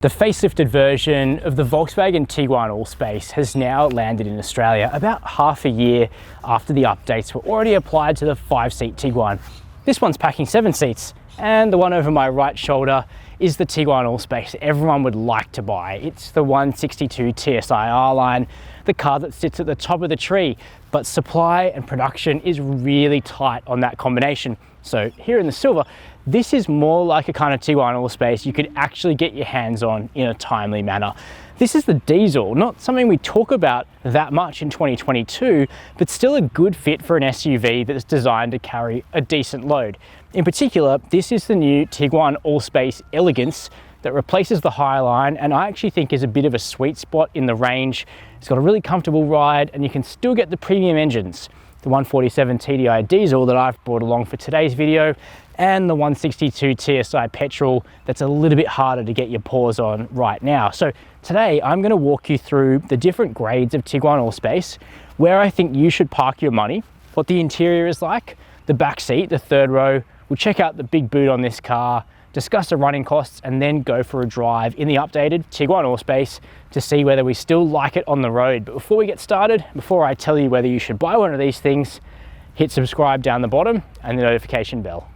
The facelifted version of the Volkswagen Tiguan Allspace has now landed in Australia about half a year after the updates were already applied to the 5-seat Tiguan. This one's packing 7 seats, and the one over my right shoulder is the Tiguan Allspace everyone would like to buy. It's the 162 TSI R-Line, the car that sits at the top of the tree, but supply and production is really tight on that combination. So here in the silver, this is more like a kind of Tiguan Allspace you could actually get your hands on in a timely manner. This is the diesel, not something we talk about that much in 2022, but still a good fit for an SUV that's designed to carry a decent load. In particular, this is the new Tiguan Allspace Elegance that replaces the Highline, and I actually think is a bit of a sweet spot in the range. It's got a really comfortable ride, and you can still get the premium engines, the 147 TDI diesel that I've brought along for today's video, and the 162 TSI petrol that's a little bit harder to get your paws on right now. So today I'm going to walk you through the different grades of Tiguan Allspace, where I think you should park your money, what the interior is like, the back seat, the third row. We'll check out the big boot on this car, discuss the running costs, and then go for a drive in the updated Tiguan Allspace to see whether we still like it on the road. But before we get started, before I tell you whether you should buy one of these things, hit subscribe down the bottom and the notification bell.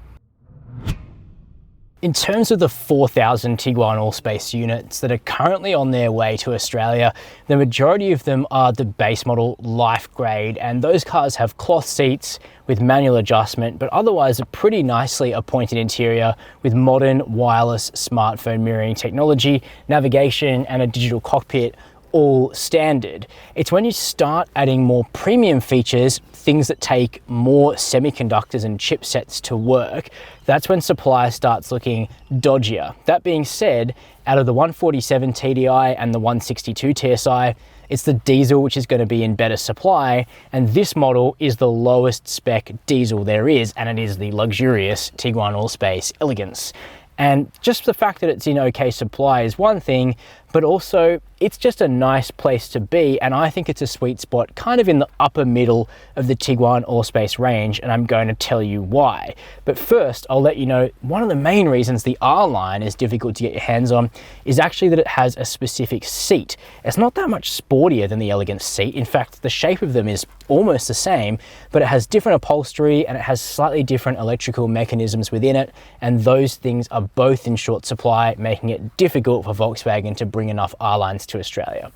In terms of the 4,000 Tiguan Allspace units that are currently on their way to Australia, the majority of them are the base model Life grade, and those cars have cloth seats with manual adjustment, but otherwise a pretty nicely appointed interior with modern wireless smartphone mirroring technology, navigation, and a digital cockpit, all standard. It's when you start adding more premium features, things that take more semiconductors and chipsets to work, that's when supply starts looking dodgier. That being said, out of the 147 TDI and the 162 TSI, it's the diesel which is going to be in better supply, and this model is the lowest spec diesel there is, and it is the luxurious Tiguan Allspace Elegance. And just the fact that it's in okay supply is one thing, but also it's just a nice place to be, and I think it's a sweet spot kind of in the upper middle of the Tiguan Allspace range, and I'm going to tell you why. But first, I'll let you know one of the main reasons the R-Line is difficult to get your hands on is actually that it has a specific seat. It's not that much sportier than the Elegance seat. In fact, the shape of them is almost the same, but it has different upholstery and it has slightly different electrical mechanisms within it, and those things are both in short supply, making it difficult for Volkswagen to bring enough R-Lines to Australia.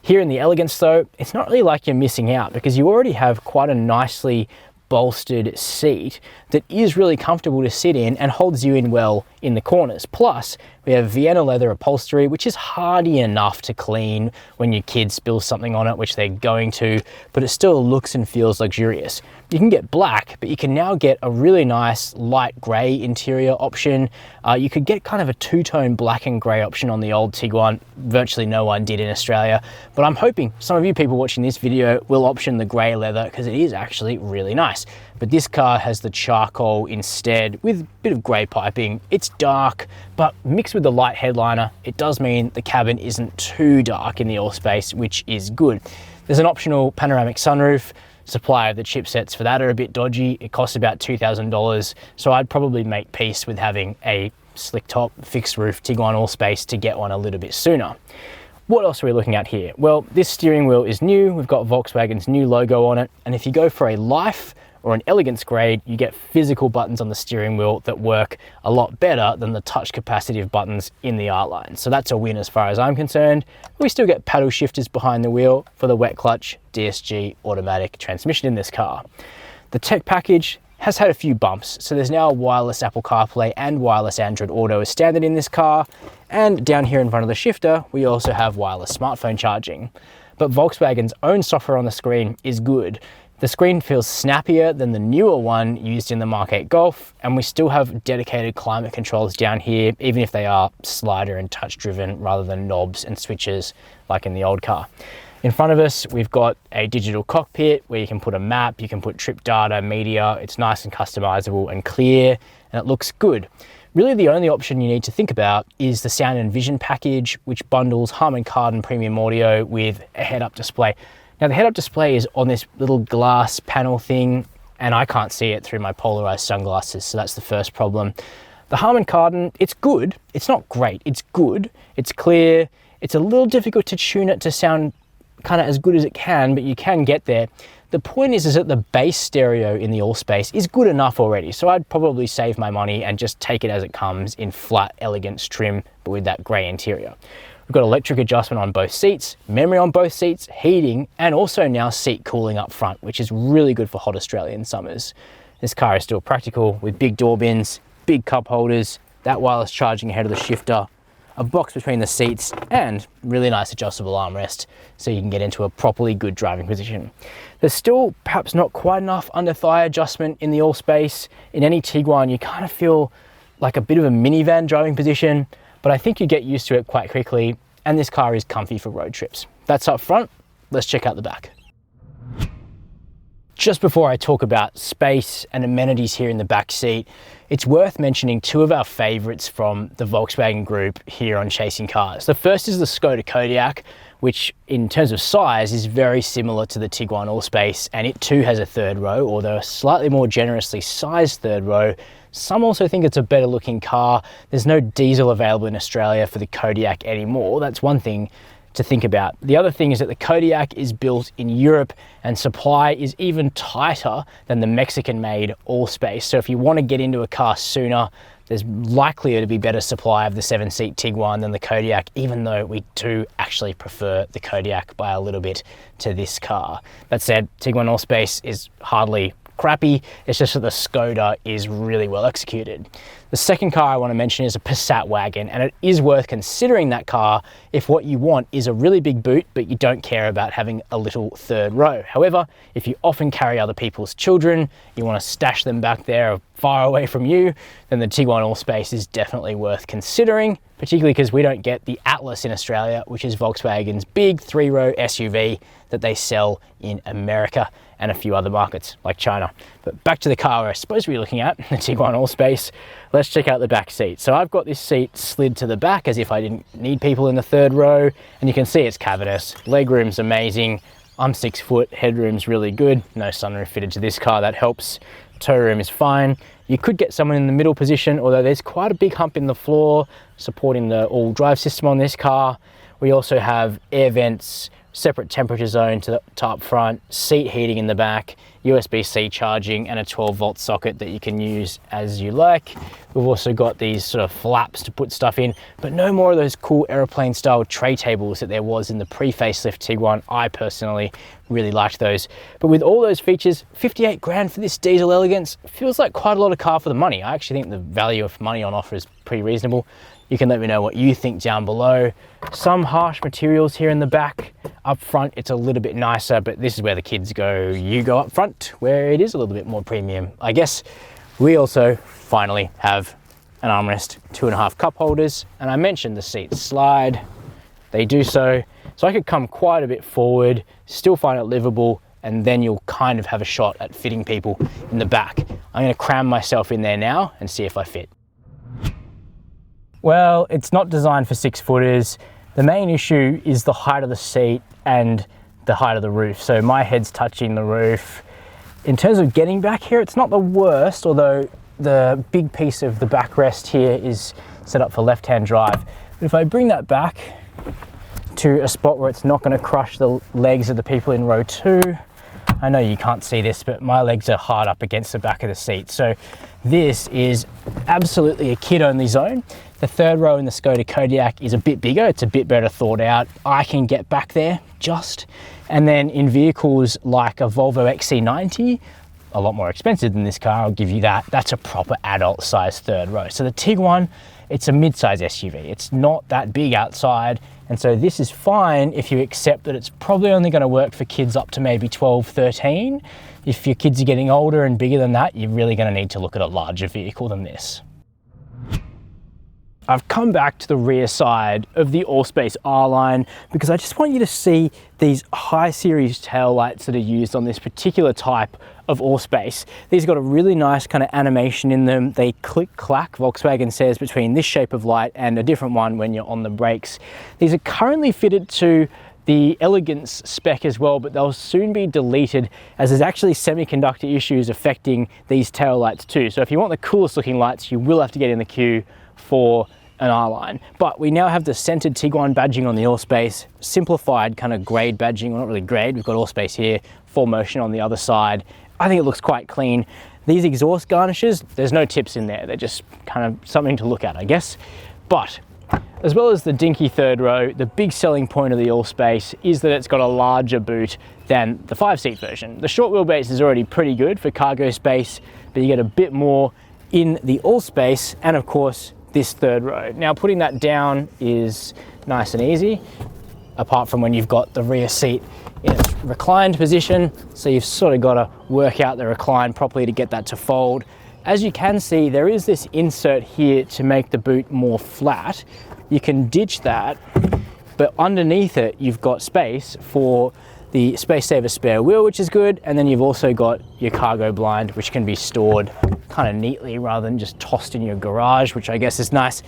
Here in the Elegance though, it's not really like you're missing out, because you already have quite a nicely bolstered seat that is really comfortable to sit in and holds you in well in the corners. Plus, we have Vienna leather upholstery, which is hardy enough to clean when your kid spills something on it, which they're going to, but it still looks and feels luxurious. You can get black, but you can now get a really nice light grey interior option. You could get kind of a two-tone black and grey option on the old Tiguan. Virtually no one did in Australia, but I'm hoping some of you people watching this video will option the grey leather, because it is actually really nice. But this car has the charcoal instead with a bit of grey piping. It's dark, but mixed with the light headliner, it does mean the cabin isn't too dark in the Allspace, which is good. There's an optional panoramic sunroof. Supply of the chipsets for that are a bit dodgy. It costs about $2,000, so I'd probably make peace with having a slick top fixed roof Tiguan Allspace to get one a little bit sooner. What else are we looking at here? Well, this steering wheel is new. We've got Volkswagen's new logo on it, and if you go for a Life or an Elegance grade, you get physical buttons on the steering wheel that work a lot better than the touch capacitive buttons in the R-Line. So that's a win as far as I'm concerned. We still get paddle shifters behind the wheel for the wet clutch DSG automatic transmission in this car. The tech package has had a few bumps, so there's now wireless Apple CarPlay and wireless Android Auto as standard in this car, and down here in front of the shifter we also have wireless smartphone charging. But Volkswagen's own software on the screen is good. The screen feels snappier than the newer one used in the Mark 8 Golf, and we still have dedicated climate controls down here, even if they are slider and touch driven rather than knobs and switches like in the old car. In front of us, we've got a digital cockpit where you can put a map, you can put trip data, media. It's nice and customizable and clear, and it looks good. Really, the only option you need to think about is the sound and vision package, which bundles Harman Kardon premium audio with a head-up display. Now, the head-up display is on this little glass panel thing, and I can't see it through my polarized sunglasses, so that's the first problem. The Harman Kardon, it's good. It's not great, it's good. It's clear. It's a little difficult to tune it to sound kind of as good as it can, but you can get there. The point is that the bass stereo in the Allspace is good enough already, so I'd probably save my money and just take it as it comes in flat Elegance trim, but with that grey interior. We've got electric adjustment on both seats, memory on both seats, heating, and also now seat cooling up front, which is really good for hot Australian summers. This car is still practical with big door bins, big cup holders, that wireless charging ahead of the shifter, a box between the seats, and really nice adjustable armrest so you can get into a properly good driving position. There's still perhaps not quite enough under thigh adjustment in the Allspace. In any Tiguan, you kind of feel like a bit of a minivan driving position, but I think you get used to it quite quickly, and this car is comfy for road trips. That's up front. Let's check out the back. Just before I talk about space and amenities here in the back seat, it's worth mentioning two of our favorites from the Volkswagen group here on Chasing Cars. The first is the Skoda Kodiaq, which in terms of size is very similar to the Tiguan Allspace, and it too has a third row, although a slightly more generously sized third row. Some also think it's a better looking car. There's no diesel available in Australia for the Kodiaq anymore. That's one thing to think about. The other thing is that the Kodiaq is built in Europe and supply is even tighter than the Mexican-made Allspace. So if you want to get into a car sooner, there's likelier to be better supply of the 7-seat Tiguan than the Kodiaq, even though we do actually prefer the Kodiaq by a little bit to this car. That said, Tiguan Allspace is hardly crappy, it's just that the Skoda is really well executed. The second car I want to mention is a Passat wagon, and it is worth considering that car if what you want is a really big boot but you don't care about having a little third row. However, if you often carry other people's children, you want to stash them back there far away from you, then the Tiguan Allspace is definitely worth considering, particularly because we don't get the Atlas in Australia, which is Volkswagen's big 3-row SUV that they sell in America and a few other markets like China. But back to the car we're supposed to be looking at, the Tiguan Allspace. Let's check out the back seat. So I've got this seat slid to the back as if I didn't need people in the third row, and you can see it's cavernous. Legroom's amazing. I'm 6 foot, headroom's really good. No sunroof fitted to this car, that helps. Tow room is fine. You could get someone in the middle position, although there's quite a big hump in the floor supporting the all drive system on this car. We also have air vents, separate temperature zone to up front, seat heating in the back, USB-C charging, and a 12-volt socket that you can use as you like. We've also got these sort of flaps to put stuff in, but no more of those cool aeroplane style tray tables that there was in the pre-facelift Tiguan. I personally really liked those. But with all those features, 58 grand for this diesel Elegance feels like quite a lot of car for the money. I actually think the value of money on offer is pretty reasonable. You can let me know what you think down below. Some harsh materials here in the back. Up front, it's a little bit nicer, but this is where the kids go. You go up front, where it is a little bit more premium, I guess. We also finally have an armrest, 2.5 cup holders, and I mentioned the seats slide. They do so I could come quite a bit forward, still find it livable, and then you'll kind of have a shot at fitting people in the back. I'm gonna cram myself in there now and see if I fit. Well, it's not designed for 6-footers. The main issue is the height of the seat and the height of the roof. So my head's touching the roof. In terms of getting back here, it's not the worst, although the big piece of the backrest here is set up for left-hand drive. But if I bring that back to a spot where it's not going to crush the legs of the people in row 2, I know you can't see this, but my legs are hard up against the back of the seat. So this is absolutely a kid-only zone. The third row in the Skoda Kodiaq is a bit bigger. It's a bit better thought out. I can get back there just. And then in vehicles like a Volvo XC90, a lot more expensive than this car, I'll give you that. That's a proper adult size third row. So the Tiguan, it's a mid-size SUV. It's not that big outside. And so this is fine if you accept that it's probably only going to work for kids up to maybe 12, 13. If your kids are getting older and bigger than that, you're really going to need to look at a larger vehicle than this. I've come back to the rear side of the Allspace R-Line because I just want you to see these high series tail lights that are used on this particular type of Allspace. These got a really nice kind of animation in them. They click clack, Volkswagen says, between this shape of light and a different one when you're on the brakes. These are currently fitted to the Elegance spec as well, but they'll soon be deleted as there's actually semiconductor issues affecting these tail lights too. So if you want the coolest looking lights, you will have to get in the queue for an R-Line. But we now have the centered Tiguan badging on the Allspace, simplified kind of grade badging, well, not really grade, we've got Allspace here, 4Motion on the other side. I think it looks quite clean. These exhaust garnishes, there's no tips in there, they're just kind of something to look at, I guess. But as well as the dinky third row, the big selling point of the Allspace is that it's got a larger boot than the 5-seat version. The short wheelbase is already pretty good for cargo space, but you get a bit more in the Allspace, and of course, this third row. Now, putting that down is nice and easy, apart from when you've got the rear seat in its reclined position. So you've sort of got to work out the recline properly to get that to fold. As you can see, there is this insert here to make the boot more flat. You can ditch that, but underneath it, you've got space for the Space Saver spare wheel, which is good. And then you've also got your cargo blind, which can be stored kind of neatly rather than just tossed in your garage, which I guess is nice.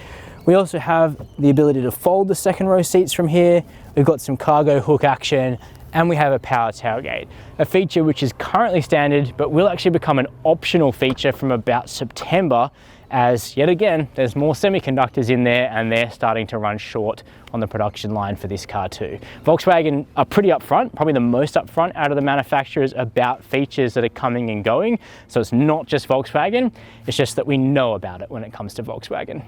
We also have the ability to fold the second row seats from here. We've got some cargo hook action, and we have a power tailgate, a feature which is currently standard, but will actually become an optional feature from about September, as yet again, there's more semiconductors in there and they're starting to run short on the production line for this car too. Volkswagen are pretty upfront, probably the most upfront out of the manufacturers about features that are coming and going. So it's not just Volkswagen, it's just that we know about it when it comes to Volkswagen.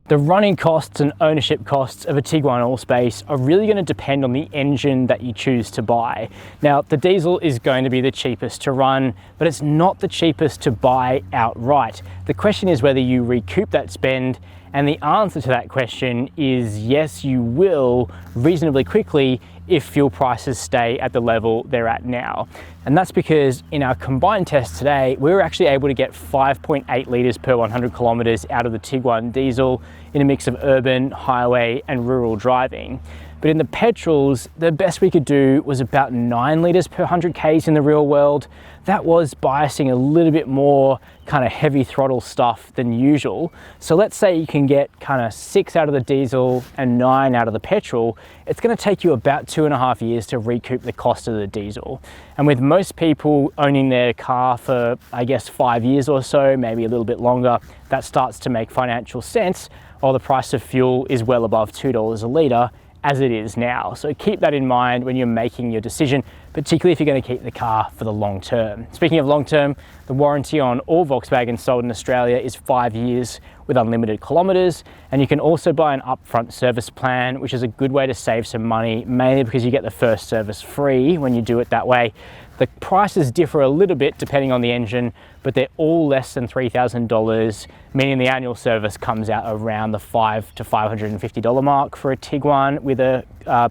The running costs and ownership costs of a Tiguan Allspace are really going to depend on the engine that you choose to buy. Now, the diesel is going to be the cheapest to run, but it's not the cheapest to buy outright. The question is whether you recoup that spend, and the answer to that question is yes, you will reasonably quickly if fuel prices stay at the level they're at now. And that's because in our combined test today, we were actually able to get 5.8 litres per 100 kilometres out of the Tiguan diesel in a mix of urban, highway and rural driving. But in the petrols, the best we could do was about 9 litres per 100 Ks in the real world. That was biasing a little bit more kind of heavy throttle stuff than usual. So let's say you can get kind of 6 out of the diesel and 9 out of the petrol. It's going to take you about 2.5 years to recoup the cost of the diesel. And with most people owning their car for, I guess, 5 years or so, maybe a little bit longer, that starts to make financial sense, while the price of fuel is well above $2 a litre, as it is now. So keep that in mind when you're making your decision, particularly if you're going to keep the car for the long term. Speaking of long term, the warranty on all Volkswagen sold in Australia is 5 years with unlimited kilometres, and you can also buy an upfront service plan, which is a good way to save some money, mainly because you get the first service free when you do it that way. The prices differ a little bit depending on the engine, but they're all less than $3,000, meaning the annual service comes out around the $500 to $550 mark for a Tiguan with a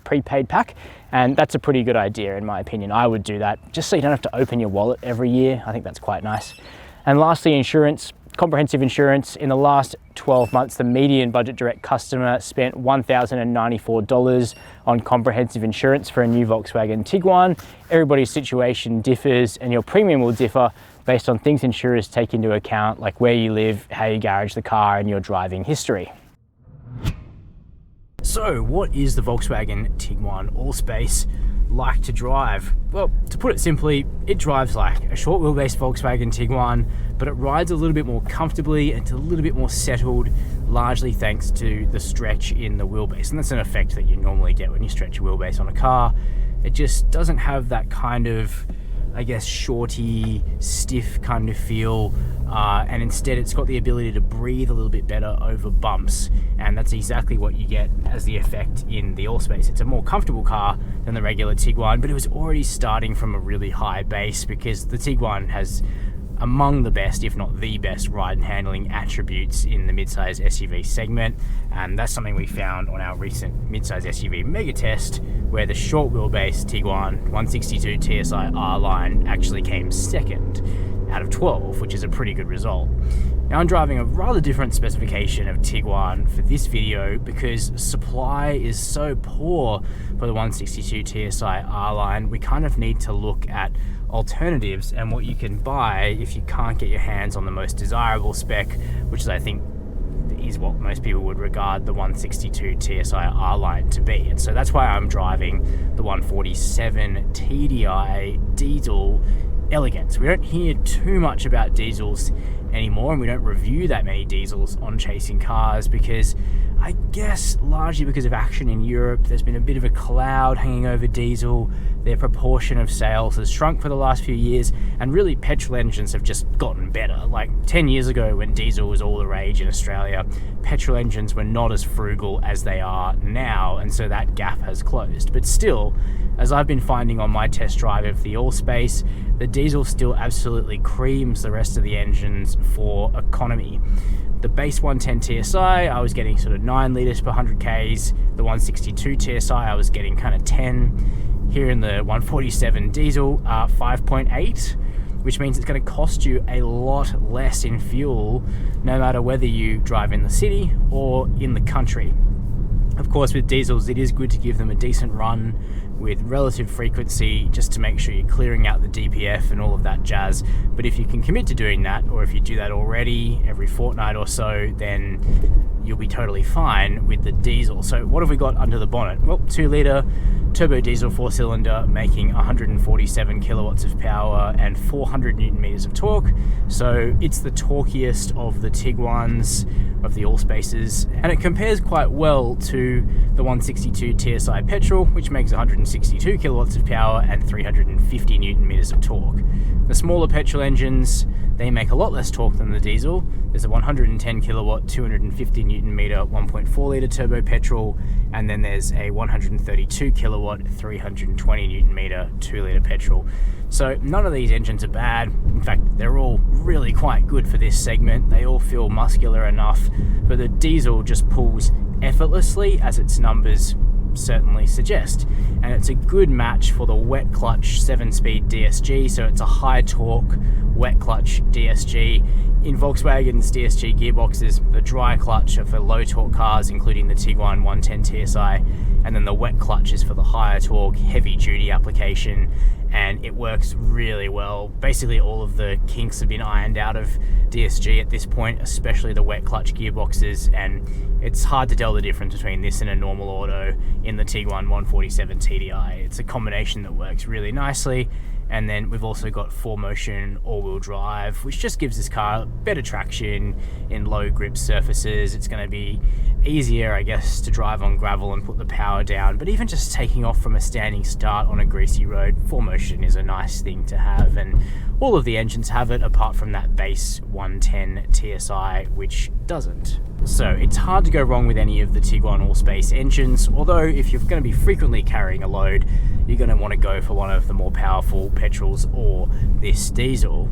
prepaid pack. And that's a pretty good idea in my opinion. I would do that just so you don't have to open your wallet every year. I think that's quite nice. And lastly, insurance. Comprehensive insurance. In the last 12 months, the median budget direct customer spent $1,094 on comprehensive insurance for a new Volkswagen Tiguan. Everybody's situation differs and your premium will differ based on things insurers take into account, like where you live, how you garage the car, and your driving history. So what is the Volkswagen Tiguan Allspace like to drive? Well, to put it simply, it drives like a short wheelbase Volkswagen Tiguan, but it rides a little bit more comfortably and it's a little bit more settled, largely thanks to the stretch in the wheelbase. And that's an effect that you normally get when you stretch your wheelbase on a car. It just doesn't have that kind of, I guess, shorty, stiff kind of feel, and instead it's got the ability to breathe a little bit better over bumps, and that's exactly what you get as the effect in the Allspace. It's a more comfortable car than the regular Tiguan, but it was already starting from a really high base because the Tiguan has among the best, if not the best, ride and handling attributes in the midsize SUV segment, and that's something we found on our recent midsize SUV mega test, where the short wheelbase Tiguan 162 TSI R-Line actually came second out of 12, which is a pretty good result. Now I'm driving a rather different specification of Tiguan for this video because supply is so poor for the 162 TSI R-Line. We kind of need to look at alternatives and what you can buy if you can't get your hands on the most desirable spec, which is, I think, is what most people would regard the 162 TSI R-Line to be. And so that's why I'm driving the 147 TDI diesel Elegance. We don't hear too much about diesels anymore, and we don't review that many diesels on Chasing Cars because I guess largely because of action in Europe, there's been a bit of a cloud hanging over diesel. Their proportion of sales has shrunk for the last few years, and really petrol engines have just gotten better. Like 10 years ago when diesel was all the rage in Australia, petrol engines were not as frugal as they are now, and so that gap has closed. But still, as I've been finding on my test drive of the Allspace, the diesel still absolutely creams the rest of the engines for economy. The base 110 TSI, I was getting sort of 9 litres per 100 Ks. The 162 TSI, I was getting kind of 10. Here in the 147 diesel, 5.8, which means it's going to cost you a lot less in fuel, no matter whether you drive in the city or in the country. Of course, with diesels, it is good to give them a decent run with relative frequency just to make sure you're clearing out the DPF and all of that jazz. But if you can commit to doing that, or if you do that already every fortnight or so, then you'll be totally fine with the diesel. So what have we got under the bonnet? Well, 2-litre turbo diesel 4-cylinder making 147 kilowatts of power and 400 newton meters of torque. So it's the torquiest of the Tiguans, of the Allspaces, and it compares quite well to the 162 TSI petrol, which makes 162 kilowatts of power and 350 newton meters of torque. The smaller petrol engines, they make a lot less torque than the diesel. There's a 110 kilowatt, 250 newton meter, 1.4 litre turbo petrol, and then there's a 132 kilowatt, 320 newton meter, 2 litre petrol. So none of these engines are bad. In fact, they're all really quite good for this segment. They all feel muscular enough, but the diesel just pulls effortlessly, as its numbers certainly suggest. And it's a good match for the wet clutch 7-speed DSG, so it's a high torque wet clutch DSG. In Volkswagen's DSG gearboxes, the dry clutch are for low torque cars, including the Tiguan 110 TSI, and then the wet clutch is for the higher torque, heavy duty application, and it works really well. Basically all of the kinks have been ironed out of DSG at this point, especially the wet clutch gearboxes, and it's hard to tell the difference between this and a normal auto in the Tiguan 147 TDI. It's a combination that works really nicely. And then we've also got 4Motion all-wheel drive, which just gives this car better traction in low grip surfaces. It's going to be easier, I guess, to drive on gravel and put the power down. But even just taking off from a standing start on a greasy road, 4Motion is a nice thing to have. And all of the engines have it, apart from that base 110 TSI, which doesn't. So it's hard to go wrong with any of the Tiguan Allspace engines, although if you're going to be frequently carrying a load, you're going to want to go for one of the more powerful petrols or this diesel.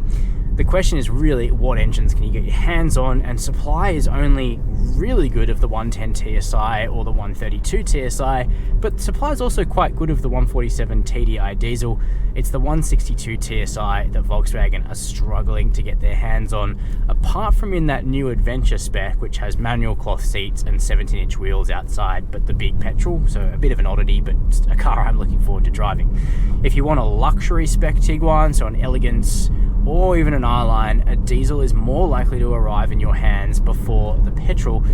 The question is really, what engines can you get your hands on? And supply is only really good of the 110 TSI or the 132 TSI, but supply is also quite good of the 147 TDI diesel. It's the 162 TSI that Volkswagen are struggling to get their hands on, apart from in that new Adventure spec, which has manual cloth seats and 17-inch wheels outside, but the big petrol, so a bit of an oddity, but a car I'm looking forward to driving. If you want a luxury spec Tiguan, so an Elegance or even an R-Line, a diesel is more likely to arrive in your hands before the petrol.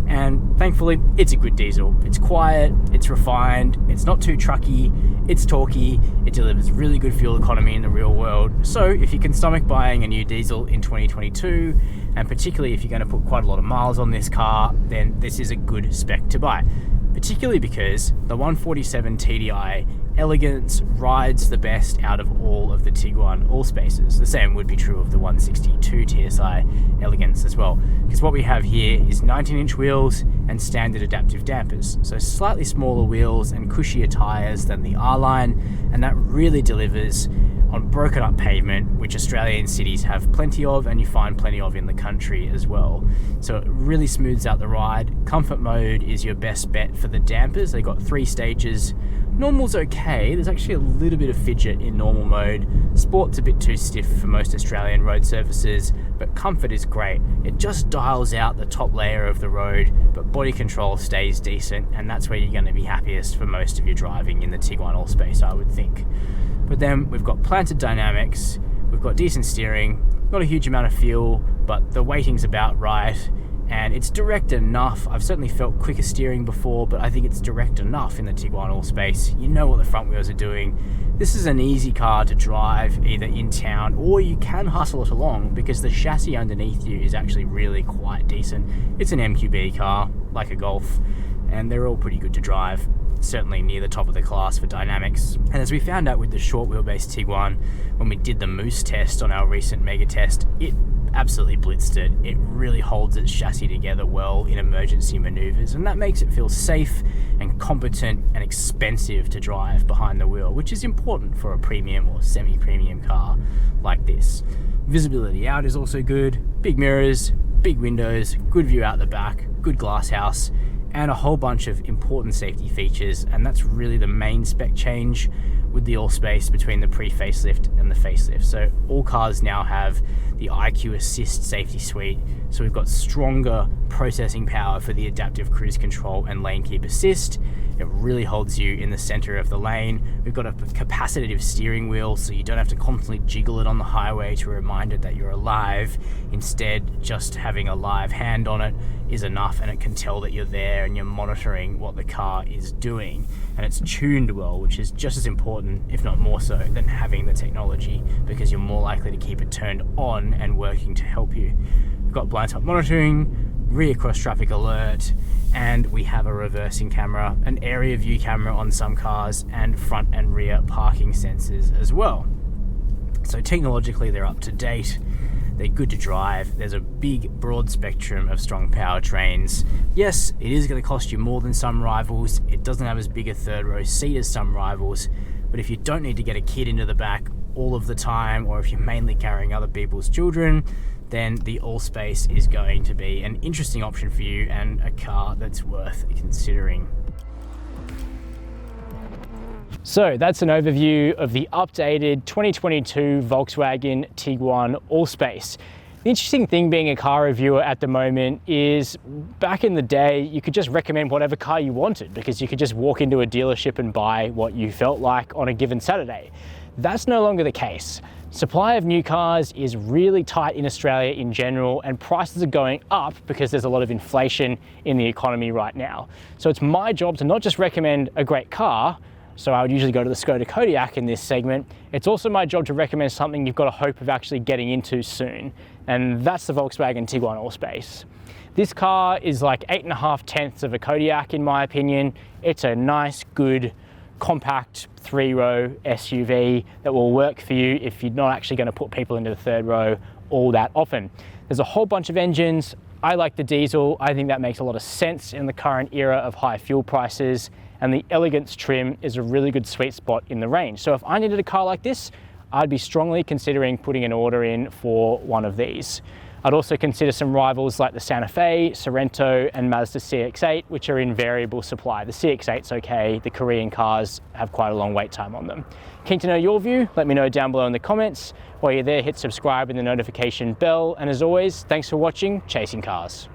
And thankfully, it's a good diesel. It's quiet, it's refined, it's not too trucky, it's torquey, it delivers really good fuel economy in the real world. So if you can stomach buying a new diesel in 2022, and particularly if you're going to put quite a lot of miles on this car, then this is a good spec to buy. Particularly because the 147 TDI Elegance rides the best out of all of the Tiguan Allspaces. The same would be true of the 162 TSI Elegance as well, because what we have here is 19-inch wheels and standard adaptive dampers, so slightly smaller wheels and cushier tyres than the R-Line, and that really delivers on broken up pavement, which Australian cities have plenty of, and you find plenty of in the country as well. So it really smooths out the ride. Comfort mode is your best bet for the dampers. They got 3 stages. Normal's okay, there's actually a little bit of fidget in normal mode. Sport's a bit too stiff for most Australian road surfaces, but comfort is great. It just dials out the top layer of the road, but body control stays decent, and that's where you're going to be happiest for most of your driving in the Tiguan Allspace, I would think. But then we've got planted dynamics, we've got decent steering, not a huge amount of fuel, but the weighting's about right, and it's direct enough. I've certainly felt quicker steering before, but I think it's direct enough in the Tiguan Allspace. You know what the front wheels are doing. This is an easy car to drive either in town, or you can hustle it along because the chassis underneath you is actually really quite decent. It's an MQB car, like a Golf, and they're all pretty good to drive. Certainly near the top of the class for dynamics. And as we found out with the short wheelbase Tiguan, when we did the Moose test on our recent mega test, it absolutely blitzed it. It really holds its chassis together well in emergency maneuvers, and that makes it feel safe and competent and expensive to drive behind the wheel, which is important for a premium or semi-premium car like this. Visibility out is also good. Big mirrors, big windows, good view out the back, good glass house, and a whole bunch of important safety features, and that's really the main spec change with the Allspace between the pre-facelift and the facelift. So all cars now have the IQ Assist safety suite, so we've got stronger processing power for the adaptive cruise control and lane keep assist. It really holds you in the center of the lane. We've got a capacitive steering wheel, so you don't have to constantly jiggle it on the highway to remind it that you're alive. Instead, just having a live hand on it is enough, and it can tell that you're there and you're monitoring what the car is doing. And it's tuned well, which is just as important, if not more so, than having the technology, because you're more likely to keep it turned on and working to help you. We've got blind spot monitoring, rear cross traffic alert, and we have a reversing camera, an area view camera on some cars, and front and rear parking sensors as well. So technologically they're up to date, they're good to drive, there's a big broad spectrum of strong powertrains. Yes, it is going to cost you more than some rivals, it doesn't have as big a third row seat as some rivals, but if you don't need to get a kid into the back all of the time, or if you're mainly carrying other people's children, then the Allspace is going to be an interesting option for you and a car that's worth considering. So that's an overview of the updated 2022 Volkswagen Tiguan Allspace. The interesting thing being a car reviewer at the moment is, back in the day, you could just recommend whatever car you wanted because you could just walk into a dealership and buy what you felt like on a given Saturday. That's no longer the case. Supply of new cars is really tight in Australia in general, and prices are going up because there's a lot of inflation in the economy right now. So it's my job to not just recommend a great car, so I would usually go to the Skoda Kodiaq in this segment. It's also my job to recommend something you've got a hope of actually getting into soon, and that's the Volkswagen Tiguan Allspace. This car is like 8.5 tenths of a Kodiaq in my opinion. It's a nice, good, compact 3-row SUV that will work for you if you're not actually going to put people into the third row all that often. There's a whole bunch of engines. I like the diesel. I think that makes a lot of sense in the current era of high fuel prices, and the Elegance trim is a really good sweet spot in the range. So if I needed a car like this, I'd be strongly considering putting an order in for one of these. I'd also consider some rivals like the Santa Fe, Sorento, and Mazda CX-8, which are in variable supply. The CX-8's okay, the Korean cars have quite a long wait time on them. Keen to know your view? Let me know down below in the comments. While you're there, hit subscribe and the notification bell. And as always, thanks for watching Chasing Cars.